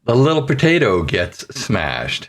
The little potato gets smashed.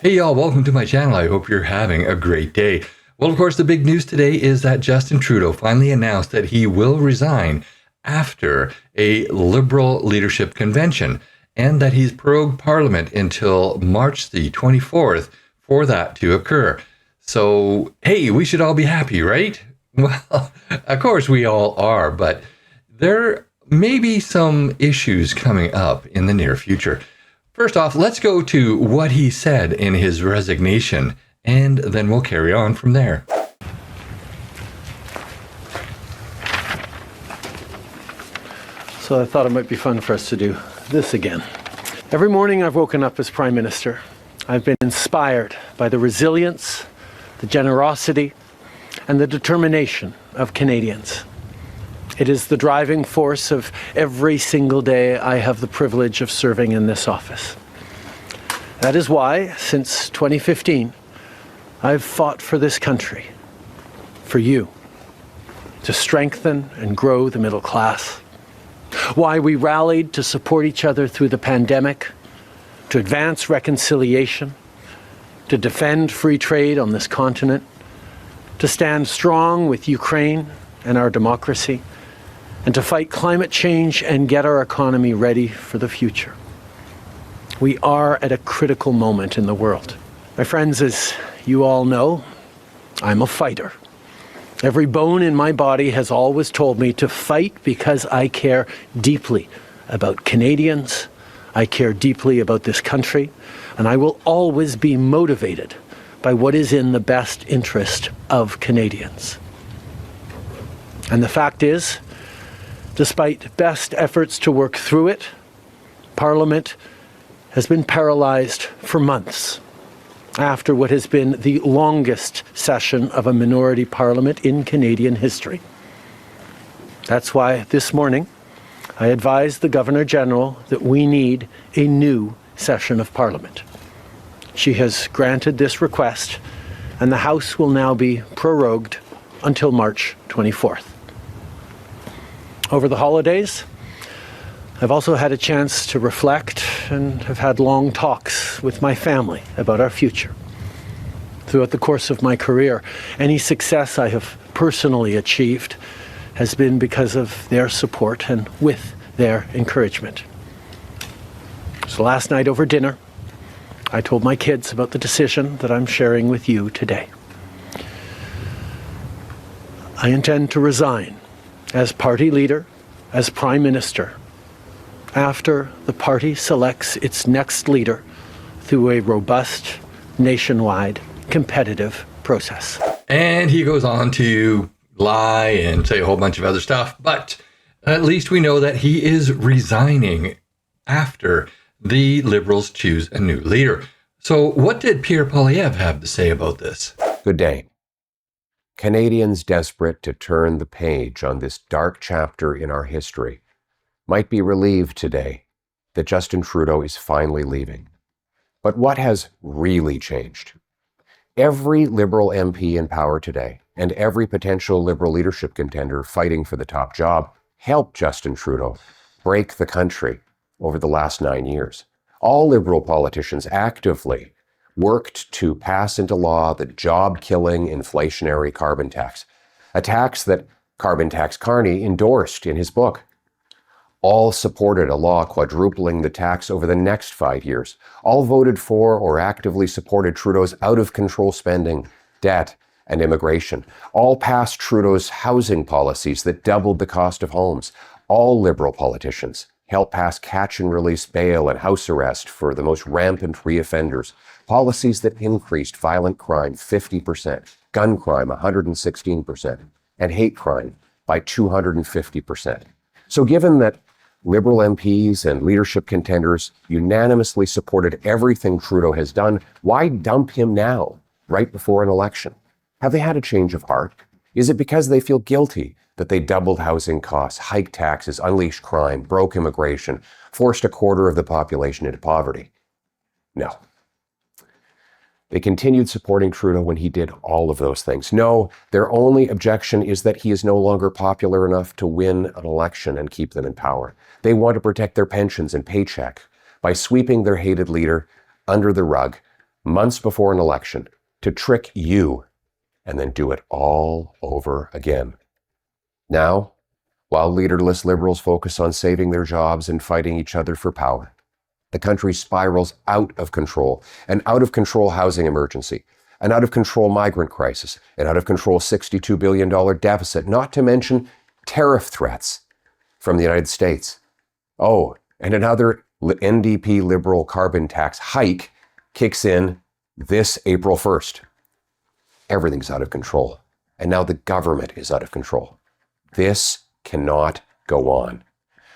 Hey y'all, welcome to my channel. I hope you're having a great day. Well, of course, the big news today is that Justin Trudeau finally announced that he will resign after a Liberal leadership convention, and that he's prorogued Parliament until March the 24th for that to occur. So, hey, we should all be happy, right? Well, of course we all are, but there may be some issues coming up in the near future. First off, let's go to what he said in his resignation, and then we'll carry on from there. So I thought it might be fun for us to do this again. Every morning I've woken up as Prime Minister. I've been inspired by the resilience, the generosity, and the determination of Canadians. It is the driving force of every single day I have the privilege of serving in this office. That is why, since 2015, I've fought for this country, for you, to strengthen and grow the middle class. Why we rallied to support each other through the pandemic, to advance reconciliation, to defend free trade on this continent, to stand strong with Ukraine and our democracy, and to fight climate change and get our economy ready for the future. We are at a critical moment in the world. My friends, as you all know, I'm a fighter. Every bone in my body has always told me to fight because I care deeply about Canadians, I care deeply about this country, and I will always be motivated by what is in the best interest of Canadians. And the fact is, despite best efforts to work through it, Parliament has been paralysed for months after what has been the longest session of a minority parliament in Canadian history. That's why this morning I advised the Governor-General that we need a new session of Parliament. She has granted this request, and the House will now be prorogued until March 24th. Over the holidays, I've also had a chance to reflect and have had long talks with my family about our future. Throughout the course of my career, any success I have personally achieved has been because of their support and with their encouragement. So last night over dinner, I told my kids about the decision that I'm sharing with you today. I intend to resign as party leader, as Prime Minister, after the party selects its next leader through a robust, nationwide, competitive process. And he goes on to lie and say a whole bunch of other stuff, but at least we know that he is resigning after the Liberals choose a new leader. So what did Pierre Poilievre have to say about this? Good day. Canadians desperate to turn the page on this dark chapter in our history might be relieved today that Justin Trudeau is finally leaving. But what has really changed? Every Liberal MP in power today and every potential Liberal leadership contender fighting for the top job helped Justin Trudeau break the country over the last 9 years. All Liberal politicians actively worked to pass into law the job-killing inflationary carbon tax, a tax that Carbon Tax Carney endorsed in his book. All supported a law quadrupling the tax over the next 5 years. All voted for or actively supported Trudeau's out-of-control spending, debt, and immigration. All passed Trudeau's housing policies that doubled the cost of homes. All Liberal politicians helped pass catch-and-release bail and house arrest for the most rampant reoffenders. Policies that increased violent crime 50%, gun crime 116%, and hate crime by 250%. So given that Liberal MPs and leadership contenders unanimously supported everything Trudeau has done, why dump him now, right before an election? Have they had a change of heart? Is it because they feel guilty that they doubled housing costs, hiked taxes, unleashed crime, broke immigration, forced a quarter of the population into poverty? No. They continued supporting Trudeau when he did all of those things. No, their only objection is that he is no longer popular enough to win an election and keep them in power. They want to protect their pensions and paycheck by sweeping their hated leader under the rug months before an election to trick you and then do it all over again. Now, while leaderless Liberals focus on saving their jobs and fighting each other for power, the country spirals out of control, an out-of-control housing emergency, an out-of-control migrant crisis, an out-of-control $62 billion deficit, not to mention tariff threats from the United States. Oh, and another NDP Liberal carbon tax hike kicks in this April 1st. Everything's out of control, and now the government is out of control. This cannot go on.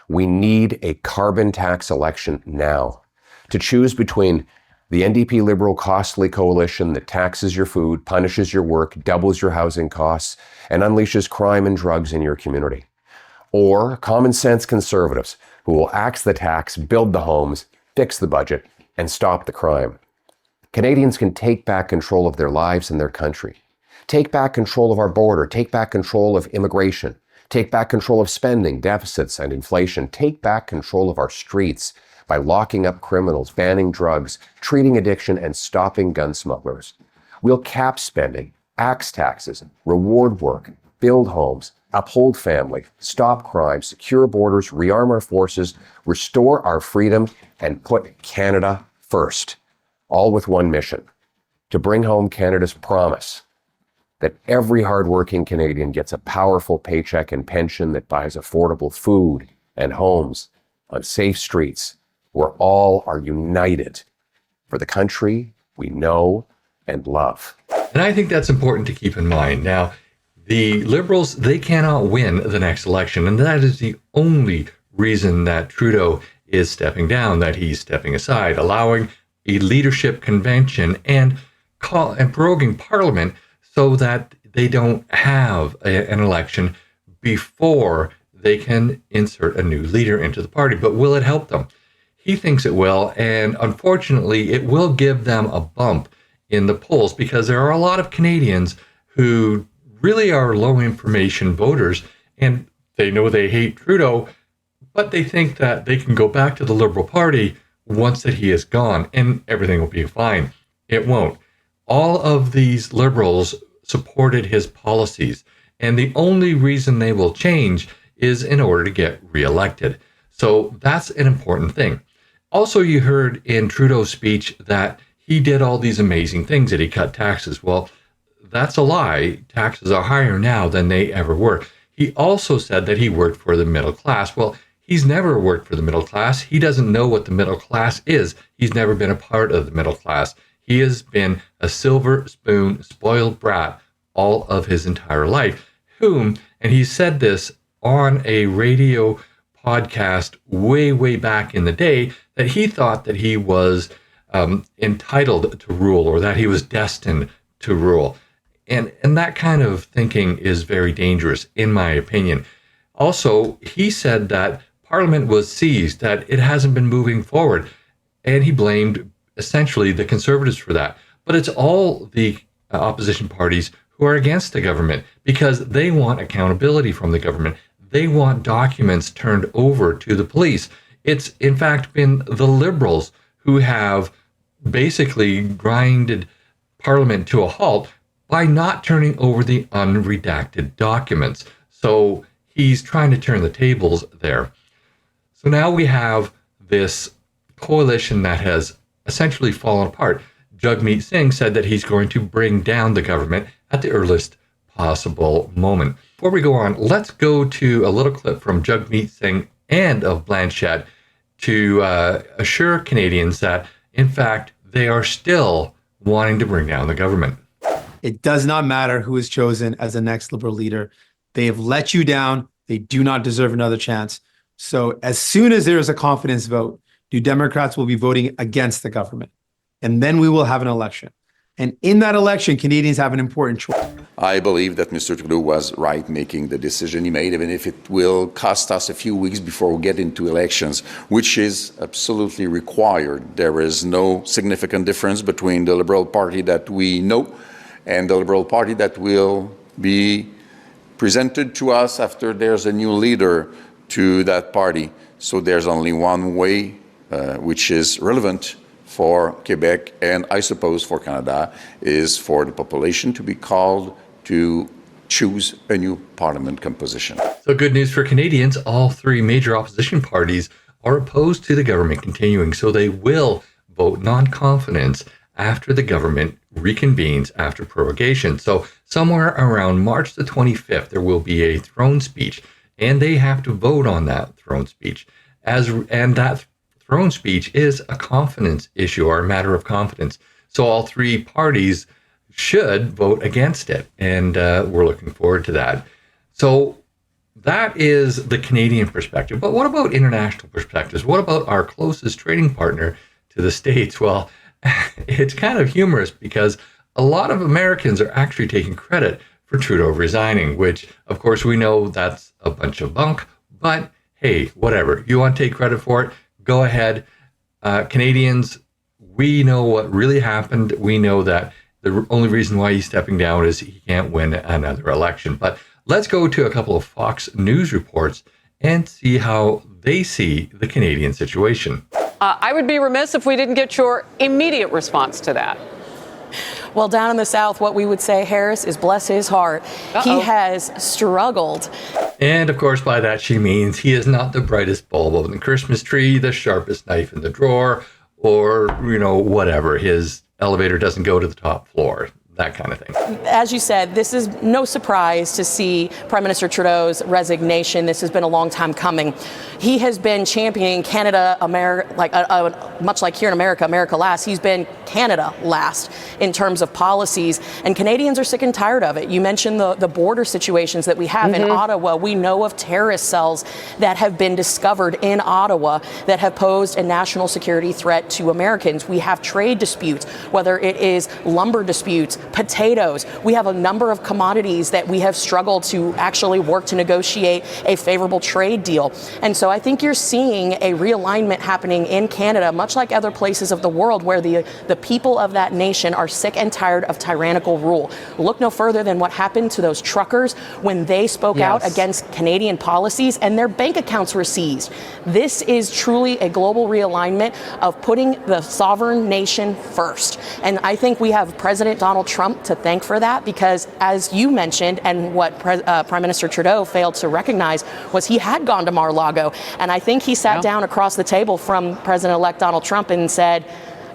We need a carbon tax election now to choose between the NDP Liberal costly coalition that taxes your food, punishes your work, doubles your housing costs, and unleashes crime and drugs in your community, or common sense Conservatives who will axe the tax, build the homes, fix the budget, and stop the crime. Canadians can take back control of their lives and their country. Take back control of our border. Take back control of immigration. Take back control of spending, deficits, and inflation. Take back control of our streets by locking up criminals, banning drugs, treating addiction, and stopping gun smugglers. We'll cap spending, axe taxes, reward work, build homes, uphold family, stop crime, secure borders, rearm our forces, restore our freedom, and put Canada first. All with one mission: to bring home Canada's promise that every hardworking Canadian gets a powerful paycheck and pension that buys affordable food and homes on safe streets, where all are united for the country we know and love. And I think that's important to keep in mind. Now, the Liberals, they cannot win the next election, and that is the only reason that Trudeau is stepping down, that he's stepping aside, allowing a leadership convention and proroguing Parliament so that they don't have an election before they can insert a new leader into the party. But will it help them? He thinks it will, and unfortunately, it will give them a bump in the polls because there are a lot of Canadians who really are low information voters, and they know they hate Trudeau, but they think that they can go back to the Liberal Party once that he is gone and everything will be fine. It won't. All of these Liberals supported his policies, and the only reason they will change is in order to get reelected. So that's an important thing. Also, you heard in Trudeau's speech that he did all these amazing things, that he cut taxes. Well, that's a lie. Taxes are higher now than they ever were. He also said that he worked for the middle class. Well, he's never worked for the middle class. He doesn't know what the middle class is. He's never been a part of the middle class. He has been a silver spoon, spoiled brat all of his entire life, and he said this on a radio podcast way back in the day, that he thought that he was entitled to rule, or that he was destined to rule. And that kind of thinking is very dangerous, in my opinion. Also, he said that Parliament was seized, that it hasn't been moving forward, and he blamed essentially the Conservatives for that. But it's all the opposition parties who are against the government because they want accountability from the government. They want documents turned over to the police. It's in fact been the Liberals who have basically grinded Parliament to a halt by not turning over the unredacted documents. So he's trying to turn the tables there. So now we have this coalition that has essentially fallen apart. Jagmeet Singh said that he's going to bring down the government at the earliest possible moment. Before we go on, let's go to a little clip from Jagmeet Singh and of Blanchet to assure Canadians that, in fact, they are still wanting to bring down the government. It does not matter who is chosen as the next Liberal leader. They have let you down. They do not deserve another chance. So as soon as there is a confidence vote, New Democrats will be voting against the government. And then we will have an election. And in that election, Canadians have an important choice. I believe that Mr. Trudeau was right making the decision he made, even if it will cost us a few weeks before we get into elections, which is absolutely required. There is no significant difference between the Liberal Party that we know and the Liberal Party that will be presented to us after there's a new leader to that party. So there's only one way, which is relevant for Quebec and I suppose for Canada, is for the population to be called to choose a new parliament composition. So good news for Canadians. All three major opposition parties are opposed to the government continuing, so they will vote non-confidence after the government reconvenes after prorogation. So somewhere around March the 25th, there will be a throne speech, and they have to vote on that throne speech. And that throne speech is a confidence issue or a matter of confidence. So all three parties should vote against it, and we're looking forward to that. So that is the Canadian perspective. But what about international perspectives? What about our closest trading partner to the States? Well, it's kind of humorous because a lot of Americans are actually taking credit for Trudeau resigning, which, of course, we know that's a bunch of bunk. But hey, whatever. You want to take credit for it? Go ahead. Canadians, we know what really happened. We know that the only reason why he's stepping down is he can't win another election. But let's go to a couple of Fox News reports and see how they see the Canadian situation. I would be remiss if we didn't get your immediate response to that. Well, down in the South, what we would say, Harris, is bless his heart. He has struggled. And of course, by that she means he is not the brightest bulb on the Christmas tree, the sharpest knife in the drawer, or, whatever. His elevator doesn't go to the top floor, that kind of thing. As you said, this is no surprise to see Prime Minister Trudeau's resignation. This has been a long time coming. He has been championing Canada, America, much like here in America, America last. He's been Canada last in terms of policies, and Canadians are sick and tired of it. You mentioned the border situations that we have in Ottawa. We know of terrorist cells that have been discovered in Ottawa that have posed a national security threat to Americans. We have trade disputes, whether it is lumber disputes, potatoes. We have a number of commodities that we have struggled to actually work to negotiate a favorable trade deal. And so I think you're seeing a realignment happening in Canada, much like other places of the world, where the people of that nation are sick and tired of tyrannical rule. Look no further than what happened to those truckers when they spoke out against Canadian policies and their bank accounts were seized. This is truly a global realignment of putting the sovereign nation first. And I think we have President Donald Trump to thank for that, because as you mentioned, and what Prime Minister Trudeau failed to recognize, was he had gone to Mar-a-Lago. And I think he sat down across the table from President-elect Donald Trump and said,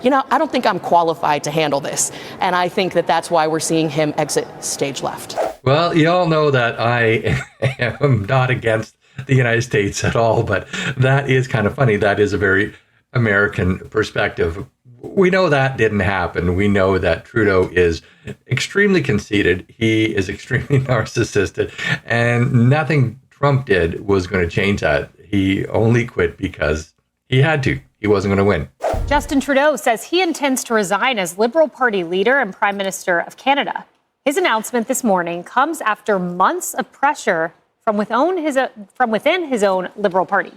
I don't think I'm qualified to handle this. And I think that that's why we're seeing him exit stage left. Well, you all know that I am not against the United States at all, but that is kind of funny. That is a very American perspective. We know that didn't happen. We know that Trudeau is extremely conceited. He is extremely narcissistic, and nothing Trump did was going to change that. He only quit because he had to. He wasn't going to win. Justin Trudeau says he intends to resign as Liberal Party leader and Prime Minister of Canada. His announcement this morning comes after months of pressure from within his own Liberal Party.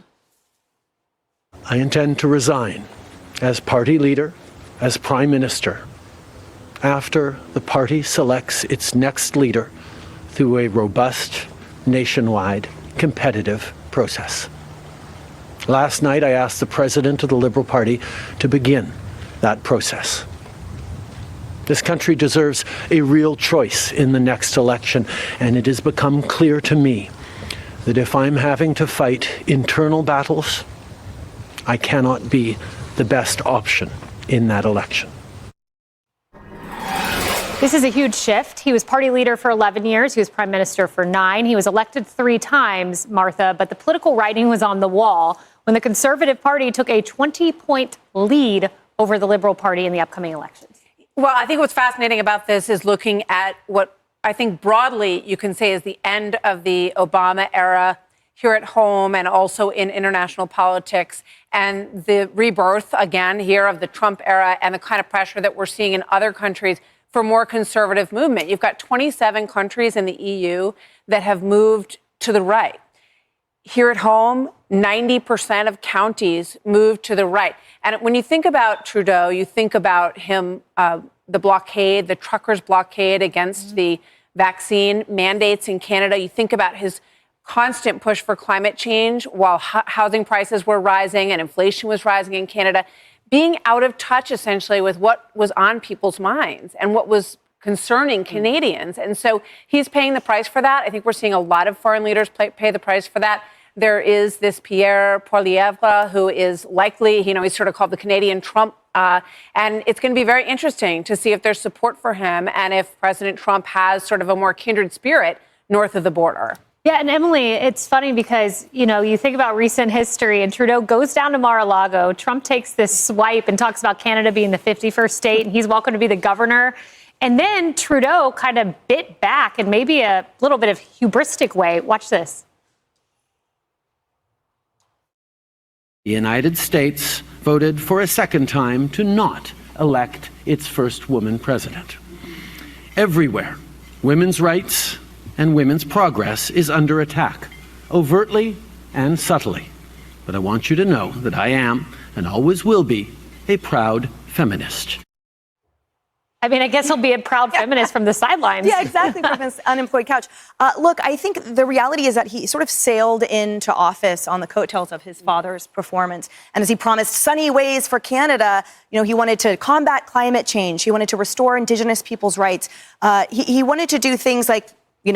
I intend to resign as party leader, as Prime Minister, after the party selects its next leader through a robust, nationwide, competitive process. Last night, I asked the President of the Liberal Party to begin that process. This country deserves a real choice in the next election, and it has become clear to me that if I'm having to fight internal battles, I cannot be the best option in that election. This is a huge shift. He was party leader for 11 years. He was prime minister for 9. He was elected 3 times, Martha, but the political writing was on the wall when the Conservative Party took a 20-point lead over the Liberal Party in the upcoming elections. Well, I think what's fascinating about this is looking at what I think broadly you can say is the end of the Obama era here at home and also in international politics, and the rebirth again here of the Trump era and the kind of pressure that we're seeing in other countries for more conservative movement. You've got 27 countries in the EU that have moved to the right. Here at home, 90% of counties moved to the right. And when you think about Trudeau, you think about him, the blockade, the truckers' blockade against the vaccine mandates in Canada. You think about his constant push for climate change while housing prices were rising and inflation was rising in Canada, being out of touch essentially with what was on people's minds and what was concerning Canadians. And so he's paying the price for that. I think we're seeing a lot of foreign leaders pay the price for that. There is this Pierre Poilievre, who is likely, he's sort of called the Canadian Trump. And it's going to be very interesting to see if there's support for him and if President Trump has sort of a more kindred spirit north of the border. Yeah, and Emily, it's funny because, you think about recent history and Trudeau goes down to Mar-a-Lago. Trump takes this swipe and talks about Canada being the 51st state and he's welcome to be the governor. And then Trudeau kind of bit back in maybe a little bit of hubristic way. Watch this. The United States voted for a second time to not elect its first woman president. Everywhere, women's rights and women's progress is under attack, overtly and subtly. But I want you to know that I am, and always will be, a proud feminist. I mean, I guess he'll be a proud feminist from the sidelines. Yeah, exactly, from his unemployed couch. Look, I think the reality is that he sort of sailed into office on the coattails of his father's performance. And as he promised sunny ways for Canada, he wanted to combat climate change. He wanted to restore Indigenous people's rights. He wanted to do things like,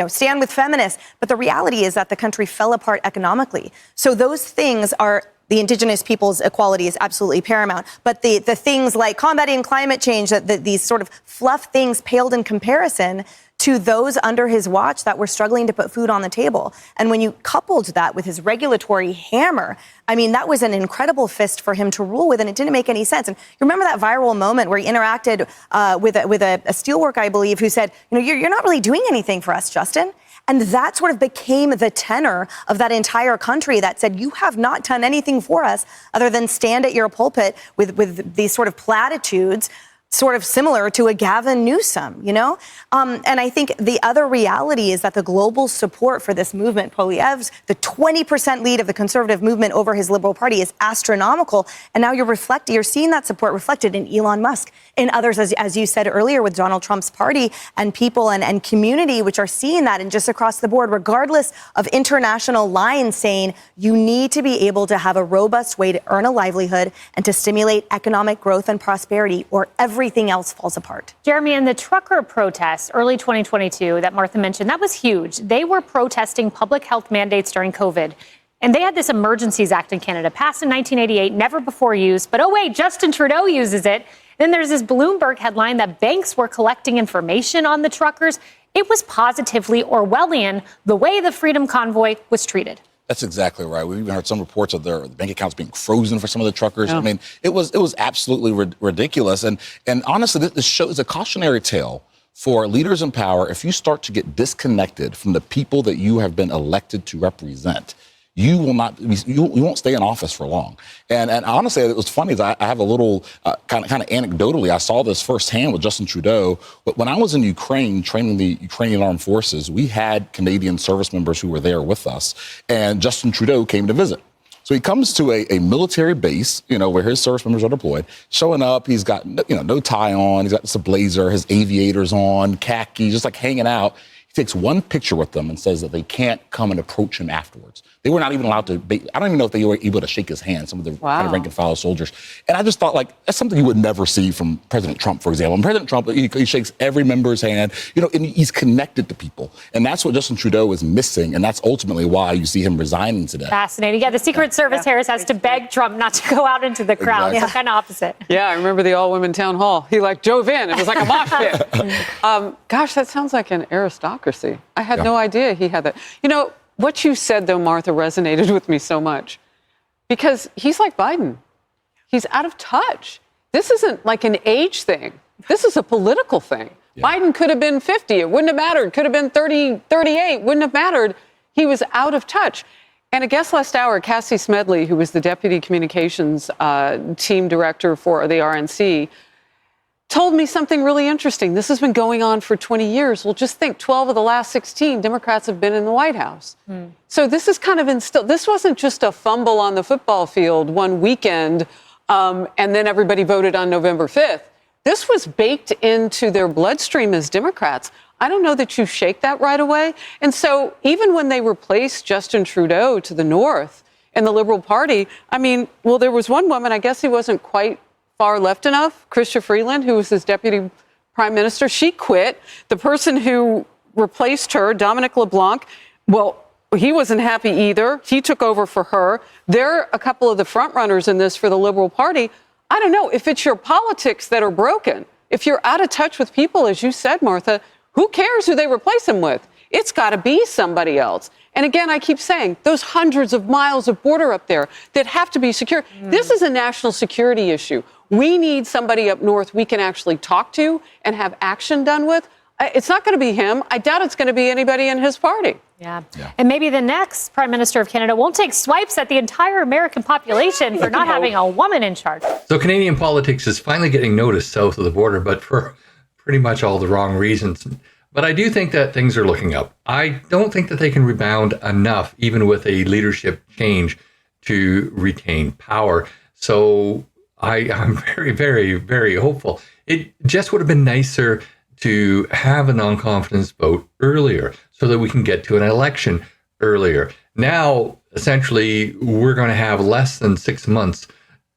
stand with feminists. But the reality is that the country fell apart economically. So those things are... The Indigenous people's equality is absolutely paramount. But the things like combating climate change, these sort of fluff things paled in comparison to those under his watch that were struggling to put food on the table. And when you coupled that with his regulatory hammer, I mean, that was an incredible fist for him to rule with, and it didn't make any sense. And you remember that viral moment where he interacted with a steelworker, I believe, who said, you're not really doing anything for us, Justin. And that sort of became the tenor of that entire country that said, you have not done anything for us other than stand at your pulpit with these sort of platitudes, sort of similar to a Gavin Newsom, And I think the other reality is that the global support for this movement, Poilievre's, the 20% lead of the conservative movement over his Liberal Party is astronomical. And now you're seeing that support reflected in Elon Musk, in others, as you said earlier, with Donald Trump's party and people and community, which are seeing that and just across the board, regardless of international lines saying you need to be able to have a robust way to earn a livelihood and to stimulate economic growth and prosperity, or everything else falls apart. Jeremy, in the trucker protests early 2022 that Martha mentioned, that was huge. They were protesting public health mandates during COVID. And they had this Emergencies Act in Canada, passed in 1988, never before used. But oh wait, Justin Trudeau uses it. Then there's this Bloomberg headline that banks were collecting information on the truckers. It was positively Orwellian, the way the Freedom Convoy was treated. That's exactly right. We even heard some reports of their bank accounts being frozen for some of the truckers. Yeah. I mean, it was absolutely ridiculous. And honestly, this show is a cautionary tale for leaders in power. If you start to get disconnected from the people that you have been elected to represent, you won't stay in office for long. And honestly, it was funny. I have a little kind of anecdotally, I saw this firsthand with Justin Trudeau. But when I was in Ukraine training the Ukrainian armed forces, we had Canadian service members who were there with us, and Justin Trudeau came to visit. So he comes to a military base, where his service members are deployed, showing up. He's got, no tie on. He's got just a blazer, his aviators on, khaki, just like hanging out. He takes one picture with them and says that they can't come and approach him afterwards. They were not even allowed to, I don't even know if they were able to shake his hand, some of the kind of rank and file soldiers. And I just thought, that's something you would never see from President Trump, for example. And President Trump, he shakes every member's hand, and he's connected to people. And that's what Justin Trudeau is missing. And that's ultimately why you see him resigning today. Fascinating. Yeah, the Secret Service, Harris, has to beg Trump not to go out into the crowd. Exactly. So kind of opposite. Yeah, I remember the all-women town hall. He dove in. It was like a mosh pit. Gosh, that sounds like an aristocracy. I had no idea he had that. What you said, though, Martha, resonated with me so much because he's like Biden. He's out of touch. This isn't like an age thing. This is a political thing. Yeah. Biden could have been 50. It wouldn't have mattered. Could have been 30, 38. Wouldn't have mattered. He was out of touch. And a guest last hour, Cassie Smedley, who was the deputy communications team director for the RNC, told me something really interesting. This has been going on for 20 years. Well, just think 12 of the last 16 Democrats have been in the White House. So this is kind of instilled. This wasn't just a fumble on the football field one weekend and then everybody voted on November 5th. This was baked into their bloodstream as Democrats. I don't know that you shake that right away. And so even when they replaced Justin Trudeau to the north in the Liberal Party, I mean, well, there was one woman, I guess he wasn't quite far left enough, Chrystia Freeland, who was his deputy prime minister. She quit. The person who replaced her, Dominic LeBlanc, well, he wasn't happy either. He took over for her. They're a couple of the front runners in this for the Liberal Party. I don't know if it's your politics that are broken. If you're out of touch with people, as you said, Martha, who cares who they replace him with? It's got to be somebody else. And again, I keep saying those hundreds of miles of border up there that have to be secure. This is a national security issue. We need somebody up north we can actually talk to and have action done with. It's not going to be him. I doubt it's going to be anybody in his party. Yeah. And maybe the next Prime Minister of Canada won't take swipes at the entire American population for not having a woman in charge. So Canadian politics is finally getting noticed south of the border, but for pretty much all the wrong reasons. But I do think that things are looking up. I don't think that they can rebound enough, even with a leadership change, to retain power. So I'm very, very, very hopeful. It just would have been nicer to have a non-confidence vote earlier so that we can get to an election earlier. Now, essentially, we're going to have less than 6 months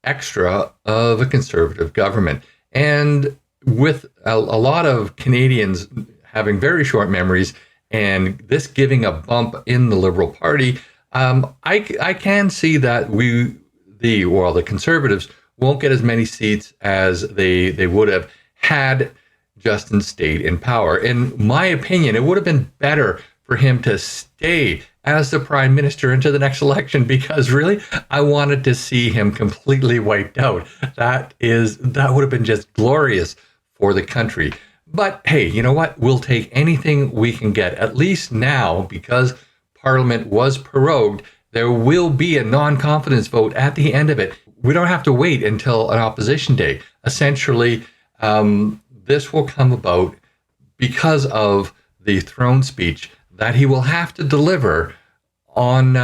extra of a conservative government. And with a lot of Canadians having very short memories and this giving a bump in the Liberal Party, I can see that the Conservatives won't get as many seats as they would have had Justin stayed in power. In my opinion, it would have been better for him to stay as the prime minister into the next election, because really, I wanted to see him completely wiped out. That would have been just glorious for the country. But hey, you know what? We'll take anything we can get. At least now, because Parliament was prorogued, there will be a non-confidence vote at the end of it. We don't have to wait until an opposition day. Essentially, this will come about because of the throne speech that he will have to deliver on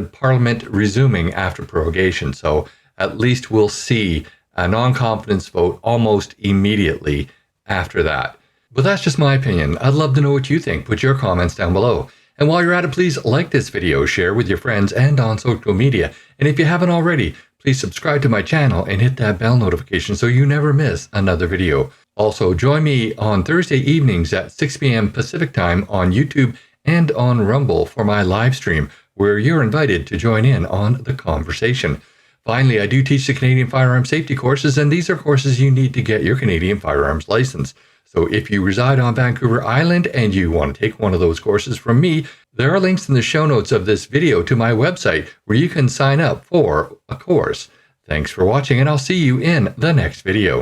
Parliament resuming after prorogation. So at least we'll see a non-confidence vote almost immediately after that. But that's just my opinion. I'd love to know what you think. Put your comments down below. And while you're at it, please like this video, share with your friends and on social media. And if you haven't already, please subscribe to my channel and hit that bell notification so you never miss another video. Also, join me on Thursday evenings at 6 p.m. Pacific time on YouTube and on Rumble for my live stream, where you're invited to join in on the conversation. Finally, I do teach the Canadian firearm safety courses, and these are courses you need to get your Canadian firearms license. So if you reside on Vancouver Island and you want to take one of those courses from me, there are links in the show notes of this video to my website where you can sign up for a course. Thanks for watching, and I'll see you in the next video.